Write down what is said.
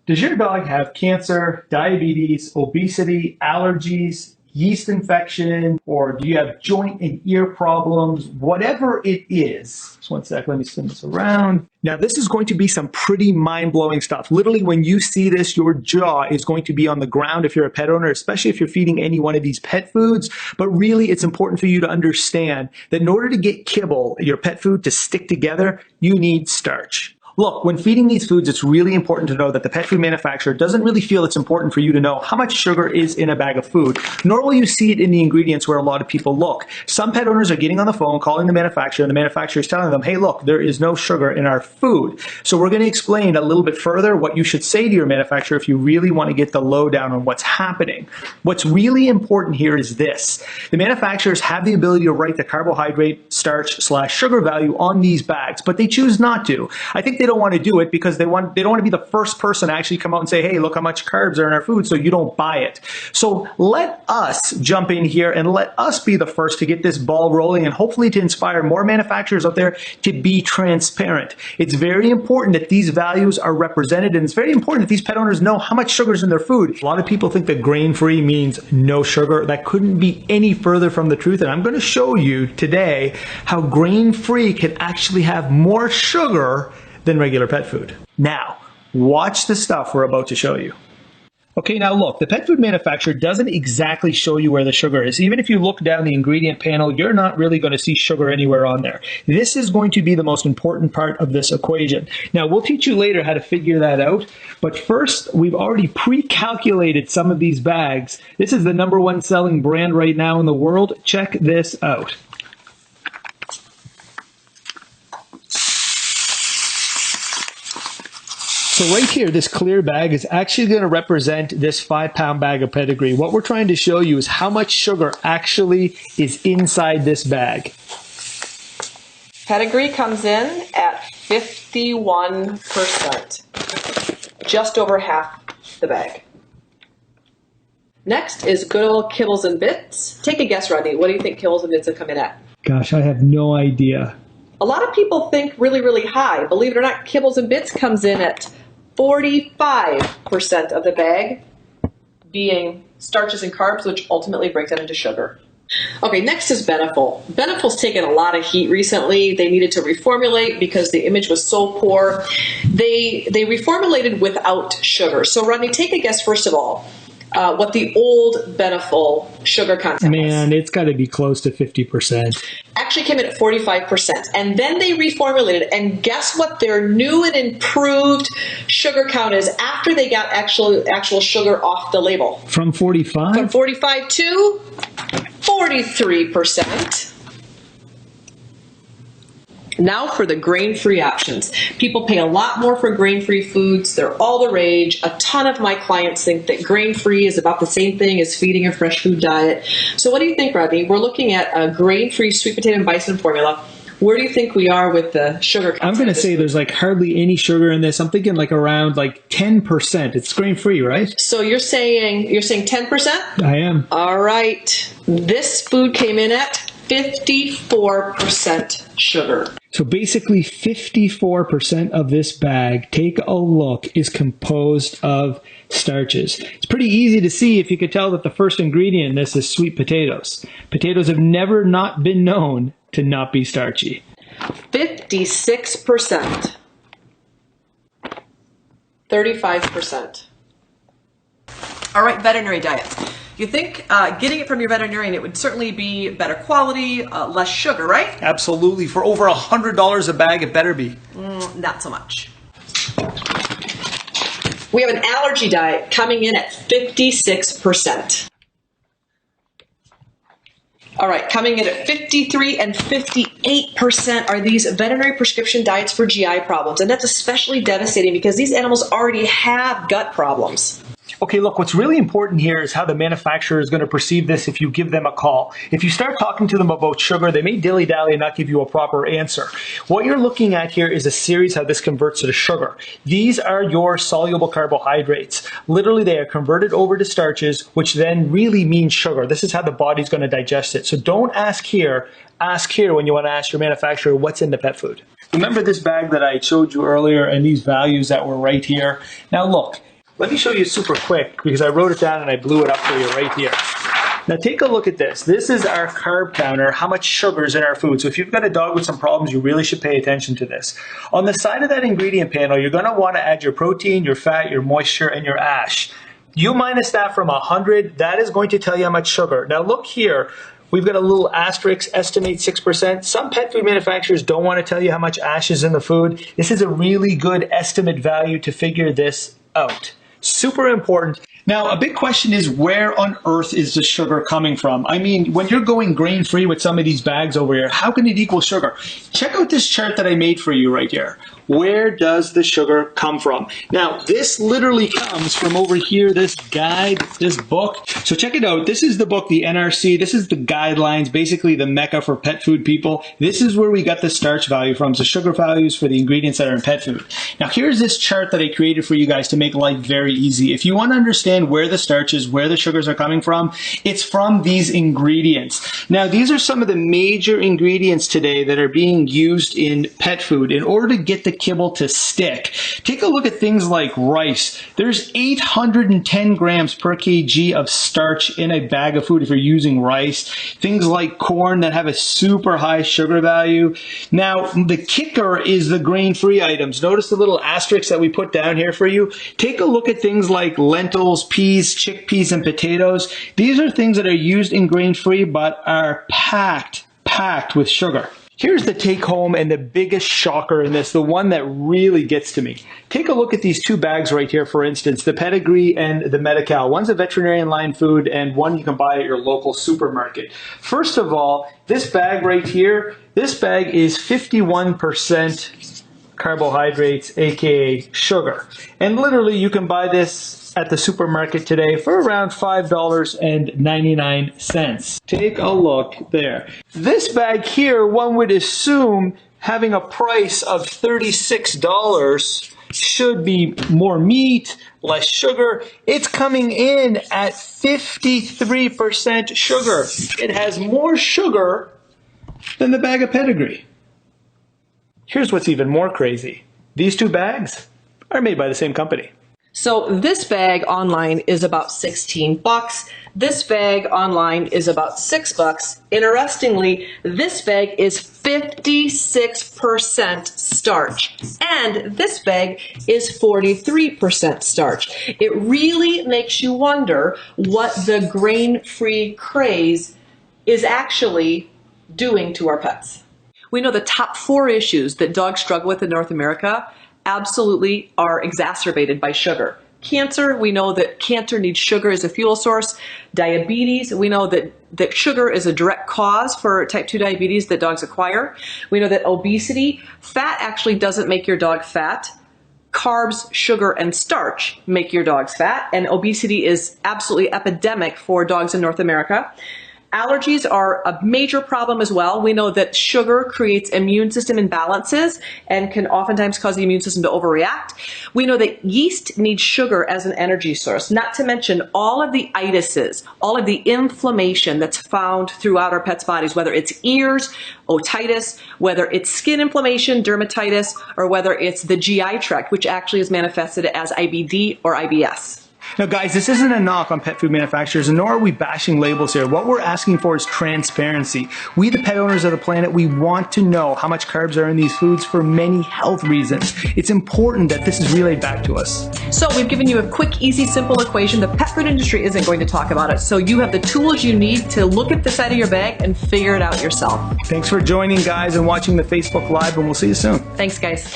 Does your dog have cancer, diabetes, obesity, allergies, yeast infection, or do you have joint and ear problems? Whatever it is. Just one sec, let me spin this around. Now, this is going to be some pretty mind-blowing stuff. Literally, when you see this, your jaw is going to be on the ground if you're a pet owner, especially if you're feeding any one of these pet foods. But really, it's important for you to understand that in order to get kibble, your pet food, to stick together, you need starch. Look, when feeding these foods, it's really important to know that the pet food manufacturer doesn't really feel it's important for you to know how much sugar is in a bag of food, nor will you see it in the ingredients where a lot of people look. Some pet owners are getting on the phone, calling the manufacturer, and the manufacturer is telling them, hey, look, there is no sugar in our food. So we're going to explain a little bit further what you should say to your manufacturer if you really want to get the lowdown on what's happening. What's really important here is this. The manufacturers have the ability to write the carbohydrate, starch/sugar value on these bags, but they choose not to. I think they don't want to do it because they don't want to be the first person to actually come out and say, hey, look how much carbs are in our food, so you don't buy it. So let us jump in here and let us be the first to get this ball rolling and hopefully to inspire more manufacturers out there to be transparent. It's very important that these values are represented, and it's very important that these pet owners know how much sugar is in their food. A lot of people think that grain-free means no sugar. That couldn't be any further from the truth, and I'm going to show you today how grain-free can actually have more sugar than regular pet food. Now, watch the stuff we're about to show you. Okay, now look, the pet food manufacturer doesn't exactly show you where the sugar is. Even if you look down the ingredient panel, you're not really going to see sugar anywhere on there. This is going to be the most important part of this equation. Now, we'll teach you later how to figure that out, but first, we've already pre-calculated some of these bags. This is the #1 selling brand right now in the world. Check this out. So right here, this clear bag is actually going to represent this 5-pound bag of Pedigree. What we're trying to show you is how much sugar actually is inside this bag. Pedigree comes in at 51%, just over half the bag. Next is good old Kibbles and Bits. Take a guess, Rodney. What do you think Kibbles and Bits have come in at? Gosh, I have no idea. A lot of people think really, really high. Believe it or not, Kibbles and Bits comes in at 45% of the bag being starches and carbs, which ultimately break down into sugar. Okay, next is Beneful. Beneful's taken a lot of heat recently. They needed to reformulate because the image was so poor. They reformulated without sugar. So Rodney, take a guess first of all. What the old Beneful sugar content was. Man, it's got to be close to 50%. Actually came in at 45%. And then they reformulated. And guess what their new and improved sugar count is after they got actual sugar off the label? From 45? From 45 to 43%. Now for the grain-free options. People pay a lot more for grain-free foods. They're all the rage. A ton of my clients think that grain-free is about the same thing as feeding a fresh food diet. So what do you think, Rodney? We're looking at a grain-free sweet potato and bison formula. Where do you think we are with the sugar content? I'm going to say there's like hardly any sugar in this. I'm thinking like around like 10%. It's grain-free, right? So you're saying 10%? I am. All right. This food came in at 54% sugar. So basically 54% of this bag, take a look, is composed of starches. It's pretty easy to see if you could tell that the first ingredient in this is sweet potatoes. Potatoes have never not been known to not be starchy. 56%. 35%. All right, veterinary diets. You think getting it from your veterinarian, it would certainly be better quality, less sugar, right? Absolutely. For over $100 a bag, it better be. Not so much. We have an allergy diet coming in at 56%. All right, coming in at 53 and 58% are these veterinary prescription diets for GI problems. And that's especially devastating because these animals already have gut problems. Okay, look, what's really important here is how the manufacturer is going to perceive this if you give them a call. If you start talking to them about sugar, they may dilly-dally and not give you a proper answer. What you're looking at here is a series how this converts to sugar. These are your soluble carbohydrates. Literally, they are converted over to starches, which then really means sugar. This is how the body's going to digest it. So don't ask here. Ask here when you want to ask your manufacturer what's in the pet food. Remember this bag that I showed you earlier and these values that were right here? Now look, Let me show you super quick because I wrote it down and I blew it up for you right here. Now take a look at this. This is our carb counter, how much sugar is in our food. So if you've got a dog with some problems, you really should pay attention to this. On the side of that ingredient panel, you're going to want to add your protein, your fat, your moisture, and your ash. You minus that from 100, that is going to tell you how much sugar. Now look here. We've got a little asterisk, estimate 6%. Some pet food manufacturers don't want to tell you how much ash is in the food. This is a really good estimate value to figure this out. Super important. Now, a big question is, where on earth is the sugar coming from? I mean, when you're going grain-free with some of these bags over here, how can it equal sugar? Check out this chart that I made for you right here. Where does the sugar come from? Now, this literally comes from over here, this guide, this book. So check it out. This is the book, the NRC. This is the guidelines, basically the mecca for pet food people. This is where we got the starch value from, the sugar values for the ingredients that are in pet food. Now, here's this chart that I created for you guys to make life very easy. If you want to understand where the starches, where the sugars are coming from, it's from these ingredients. Now, these are some of the major ingredients today that are being used in pet food in order to get the kibble to stick. Take a look at things like rice. There's 810 grams per kg of starch in a bag of food if you're using rice. Things like corn that have a super high sugar value. Now, the kicker is the grain-free items. Notice the little asterisks that we put down here for you. Take a look at things like lentils, peas, chickpeas, and potatoes. These are things that are used in grain-free but are packed with sugar. Here's the take home and the biggest shocker in this, the one that really gets to me. Take a look at these two bags right here, for instance, the Pedigree and the Medi-Cal. One's a veterinarian line food and one you can buy at your local supermarket. First of all, this bag right here, this bag is 51% carbohydrates, aka sugar. And literally you can buy this at the supermarket today for around $5.99. Take a look there. This bag here, one would assume having a price of $36 should be more meat, less sugar. It's coming in at 53% sugar. It has more sugar than the bag of Pedigree. Here's what's even more crazy. These two bags are made by the same company. So this bag online is about 16 bucks. This bag online is about $6. Interestingly, this bag is 56% starch, and this bag is 43% starch. It really makes you wonder what the grain-free craze is actually doing to our pets. We know the top 4 issues that dogs struggle with in North America absolutely are exacerbated by sugar. Cancer, we know that cancer needs sugar as a fuel source. Diabetes, we know that sugar is a direct cause for type 2 diabetes that dogs acquire. We know that obesity, fat actually doesn't make your dog fat. Carbs, sugar, and starch make your dogs fat, and obesity is absolutely epidemic for dogs in North America. Allergies are a major problem as well. We know that sugar creates immune system imbalances and can oftentimes cause the immune system to overreact. We know that yeast needs sugar as an energy source, not to mention all of the itises, all of the inflammation that's found throughout our pets' bodies, whether it's ears, otitis, whether it's skin inflammation, dermatitis, or whether it's the GI tract, which actually is manifested as IBD or IBS. Now guys, this isn't a knock on pet food manufacturers, and nor are we bashing labels here. What we're asking for is transparency. We, the pet owners of the planet, we want to know how much carbs are in these foods for many health reasons. It's important that this is relayed back to us. So we've given you a quick, easy, simple equation. The pet food industry isn't going to talk about it, so you have the tools you need to look at the side of your bag and figure it out yourself. Thanks for joining, guys, and watching the Facebook Live, and we'll see you soon. Thanks, guys.